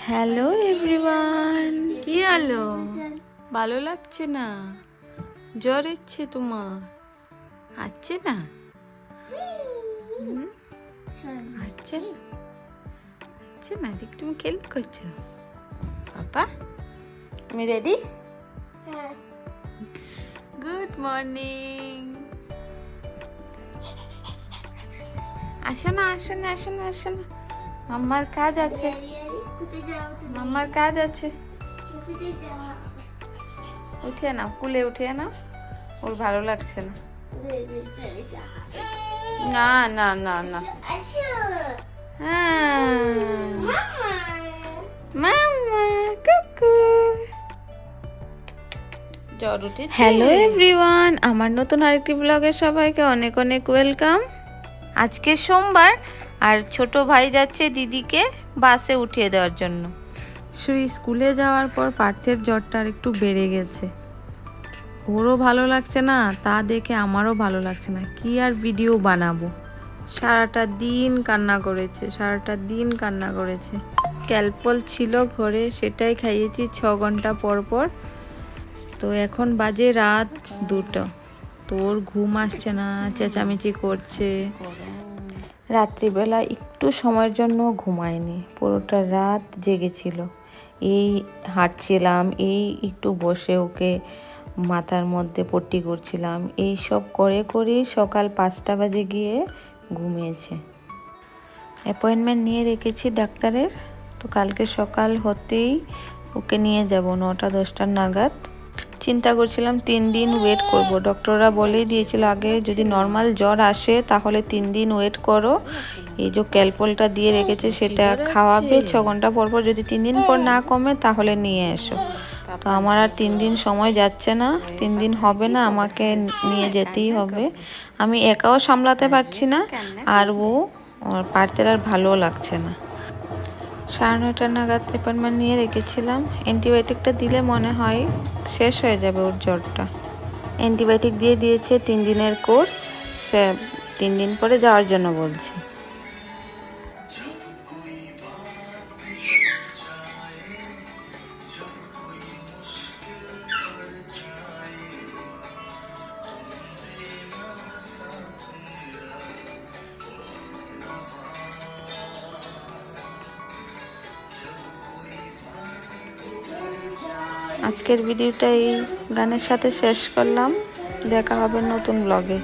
Hello everyone, কি হলো? ভালো লাগছে না? জ্বর এসছে তোমার? আসছে না? আসছে আসছে না? দেখ তুমি খেল করছো। পাপা তুমি রেডি? Good morning. আসো না, আসো না, আসো না, আসো না, আমার কাজ আছে, আমার কাজ আছে। উঠে নাও, কুলে উঠে নাও, ওর ভালো লাগছে না। না না না না, হ্যাঁ মাম্মা কুকু। জ্বর উঠেছে। হ্যালো এভরিওয়ান, আমার নতুন আরেকটি ব্লগে সবাইকে অনেক অনেক ওয়েলকাম। আজকে সোমবার আর ছোট ভাই যাচ্ছে দিদিকে বাসে উঠিয়ে দেওয়ার জন্য। শ্রী স্কুলে যাওয়ার পর পার্থের জ্বরটা আর একটু বেড়ে গেছে। ওরও ভালো লাগছে না, তা দেখে আমারও ভালো লাগছে না। কি আর ভিডিও বানাবো। সারাটা দিন কান্না করেছে, সারাটা দিন কান্না করেছে। ক্যালপল ছিল ঘরে, সেটাই খাইয়েছি 6 ঘন্টা পর পর। তো এখন বাজে রাত 2টা। তোর ঘুম আসছে না, চেঁচামেচি করছে। রাত্রিবেলা একটু সময়ের জন্য ঘুমায়নি, পুরোটা রাত জেগেছিল। এই হাঁটছিলাম, এই একটু বসে ওকে মাথার মধ্যে পট্টি করছিলাম, এই সব করে করেই সকাল 5টা বাজে গিয়ে ঘুমিয়েছে। অ্যাপয়েন্টমেন্ট নিয়ে রেখেছি ডাক্তারের, তো কালকে সকাল হতেই ওকে নিয়ে যাব 9টা 10টা নাগাদ। চিন্তা করছিলাম 3 দিন ওয়েট করব। ডক্টররা বলেই দিয়েছিল আগে যদি নর্মাল জ্বর আসে তাহলে 3 দিন ওয়েট করো। এই যে ক্যালপলটা দিয়ে রেখেছে সেটা খাওয়াবে 6 ঘন্টা পর পর, যদি 3 দিন পর না কমে তাহলে নিয়ে এসো। তো আমার আর 3 দিন সময় যাচ্ছে না, 3 দিন হবে না, আমাকে নিয়ে যেতেই হবে। আমি একাও সামলাতে পারছি না, আর ও পার্থের আর ভালো লাগছে না। 9:30 নাগাদ অ্যাপয়েন্টমেন্ট নিয়ে রেখেছিলাম। অ্যান্টিবায়োটিকটা দিলে মনে হয় শেষ হয়ে যাবে ওর জ্বরটা। অ্যান্টিবায়োটিক দিয়ে দিয়েছে 3 দিনের কোর্স, সে 3 দিন পরে যাওয়ার জন্য বলছে। আজকের ভিডিওটা এই গানের সাথে শেষ করলাম। দেখা হবে নতুন ব্লগে।